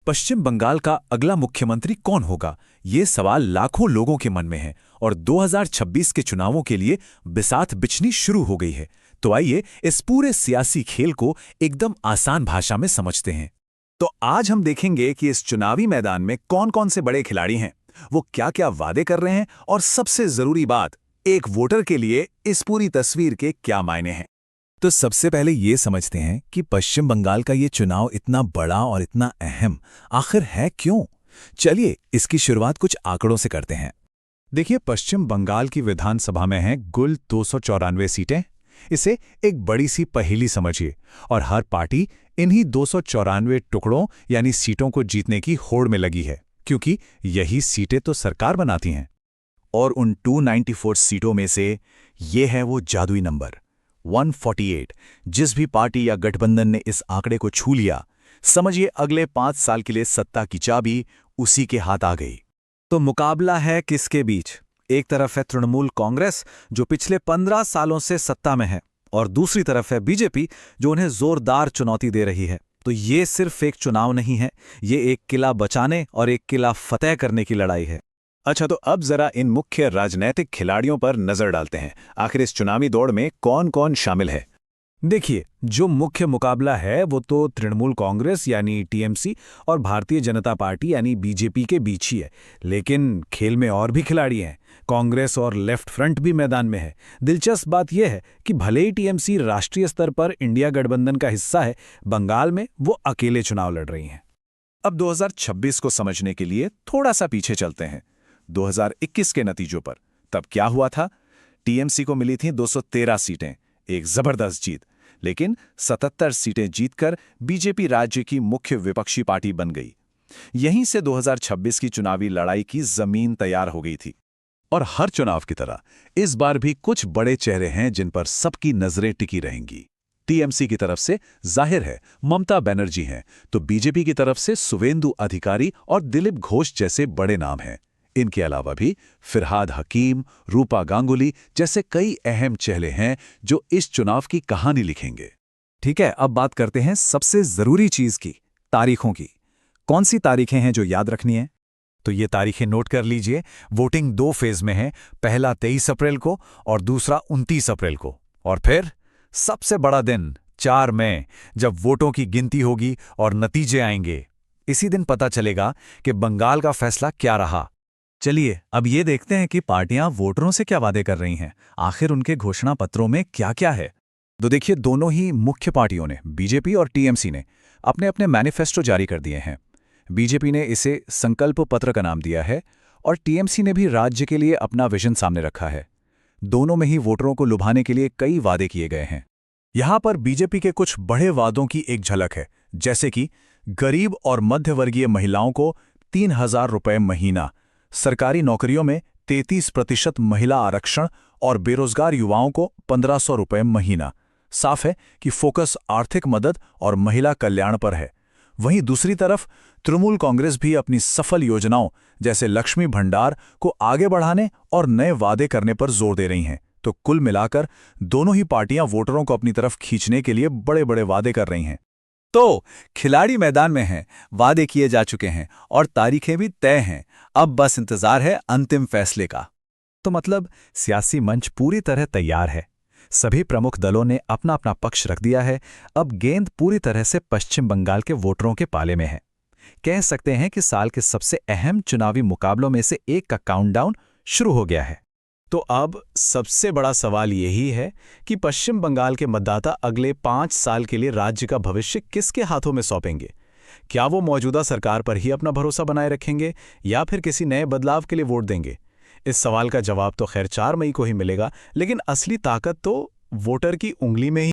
पश्चिम बंगाल का अगला मुख्यमंत्री कौन होगा, ये सवाल लाखों लोगों के मन में है और 2026 के चुनावों के लिए बिसात बिछनी शुरू हो गई है। तो आइए इस पूरे सियासी खेल को एकदम आसान भाषा में समझते हैं। तो आज हम देखेंगे कि इस चुनावी मैदान में कौन-कौन से बड़े खिलाड़ी हैं, वो क्या-क्या वादे कर रहे हैं और सबसे जरूरी बात, एक वोटर के लिए इस पूरी तस्वीर के क्या मायने हैं। तो सबसे पहले ये समझते हैं कि पश्चिम बंगाल का ये चुनाव इतना बड़ा और इतना अहम आखिर है क्यों। चलिए इसकी शुरुआत कुछ आंकड़ों से करते हैं। देखिए, पश्चिम बंगाल की विधानसभा में हैं कुल 294 सीटें। इसे एक बड़ी सी पहेली समझिए और हर पार्टी इन्हीं 294 टुकड़ों यानी सीटों को जीतने की होड़ में लगी है, क्योंकि यही सीटें तो सरकार बनाती हैं। और उन 294 सीटों में से ये है वो जादुई नंबर 148। जिस भी पार्टी या गठबंधन ने इस आंकड़े को छू लिया, समझिए अगले 5 साल के लिए सत्ता की चाबी उसी के हाथ आ गई। तो मुकाबला है किसके बीच? एक तरफ है तृणमूल कांग्रेस जो पिछले 15 सालों से सत्ता में है, और दूसरी तरफ है बीजेपी जो उन्हें जोरदार चुनौती दे रही है। तो ये सिर्फ एक चुनाव नहीं है, ये एक किला बचाने और एक किला फतेह करने की लड़ाई है। अच्छा, तो अब जरा इन मुख्य राजनीतिक खिलाड़ियों पर नजर डालते हैं। आखिर इस चुनावी दौड़ में कौन-कौन शामिल है? देखिए, जो मुख्य मुकाबला है वो तो तृणमूल कांग्रेस यानी टीएमसी और भारतीय जनता पार्टी यानी बीजेपी के बीच ही है। लेकिन खेल में और भी खिलाड़ी हैं। कांग्रेस और लेफ्ट फ्रंट भी मैदान में है। दिलचस्प बात यह है कि भले ही टीएमसी राष्ट्रीय स्तर पर इंडिया गठबंधन का हिस्सा है, बंगाल में वो अकेले चुनाव लड़ रही हैं। अब 2026 को समझने के लिए थोड़ा सा पीछे चलते हैं, 2021 के नतीजों पर। तब क्या हुआ था? टीएमसी को मिली थी 213 सीटें, एक जबरदस्त जीत। लेकिन 77 सीटें जीतकर बीजेपी राज्य की मुख्य विपक्षी पार्टी बन गई। यहीं से 2026 की चुनावी लड़ाई की जमीन तैयार हो गई थी। और हर चुनाव की तरह इस बार भी कुछ बड़े चेहरे हैं जिन पर सबकी नजरें टिकी रहेंगी। टीएमसी की तरफ से जाहिर है ममता बनर्जी हैं, तो बीजेपी की तरफ से शुवेंदु अधिकारी और दिलीप घोष जैसे बड़े नाम हैं। इनके अलावा भी फिरहाद हकीम, रूपा गांगुली जैसे कई अहम चेहरे हैं जो इस चुनाव की कहानी लिखेंगे। ठीक है, अब बात करते हैं सबसे जरूरी चीज की, तारीखों की। कौन सी तारीखें हैं जो याद रखनी है? तो ये तारीखें नोट कर लीजिए। वोटिंग 2 फेज में है, पहला 23 अप्रैल को और दूसरा 29 अप्रैल को। और फिर सबसे बड़ा दिन 4 मई, जब वोटों की गिनती होगी और नतीजे आएंगे। इसी दिन पता चलेगा कि बंगाल का फैसला क्या रहा। चलिए अब ये देखते हैं कि पार्टियां वोटरों से क्या वादे कर रही हैं। आखिर उनके घोषणा पत्रों में क्या क्या है। तो देखिए, दोनों ही मुख्य पार्टियों ने, बीजेपी और टीएमसी ने, अपने अपने मैनिफेस्टो जारी कर दिए हैं। बीजेपी ने इसे संकल्प पत्र का नाम दिया है और टीएमसी ने भी राज्य के लिए अपना विजन सामने रखा है। दोनों में ही वोटरों को लुभाने के लिए कई वादे किए गए हैं। यहां पर बीजेपी के कुछ बड़े वादों की एक झलक है, जैसे कि गरीब और मध्यवर्गीय महिलाओं को 3,000 रुपये महीना, सरकारी नौकरियों में 33% महिला आरक्षण और बेरोजगार युवाओं को 1,500 रुपये महीना। साफ है कि फोकस आर्थिक मदद और महिला कल्याण पर है। वहीं दूसरी तरफ तृणमूल कांग्रेस भी अपनी सफल योजनाओं जैसे लक्ष्मी भंडार को आगे बढ़ाने और नए वादे करने पर जोर दे रही हैं। तो कुल मिलाकर दोनों ही पार्टियां वोटरों को अपनी तरफ खींचने के लिए बड़े बड़े वादे कर रही हैं। तो खिलाड़ी मैदान में हैं, वादे किए जा चुके हैं और तारीखें भी तय हैं। अब बस इंतजार है अंतिम फैसले का। तो मतलब सियासी मंच पूरी तरह तैयार है। सभी प्रमुख दलों ने अपना अपना पक्ष रख दिया है। अब गेंद पूरी तरह से पश्चिम बंगाल के वोटरों के पाले में है। कह सकते हैं कि साल के सबसे अहम चुनावी मुकाबलों में से एक का काउंटडाउन शुरू हो गया है। तो अब सबसे बड़ा सवाल यही है कि पश्चिम बंगाल के मतदाता अगले 5 साल के लिए राज्य का भविष्य किसके हाथों में सौंपेंगे? क्या वो मौजूदा सरकार पर ही अपना भरोसा बनाए रखेंगे या फिर किसी नए बदलाव के लिए वोट देंगे? इस सवाल का जवाब तो खैर 4 मई को ही मिलेगा, लेकिन असली ताकत तो वोटर की उंगली में ही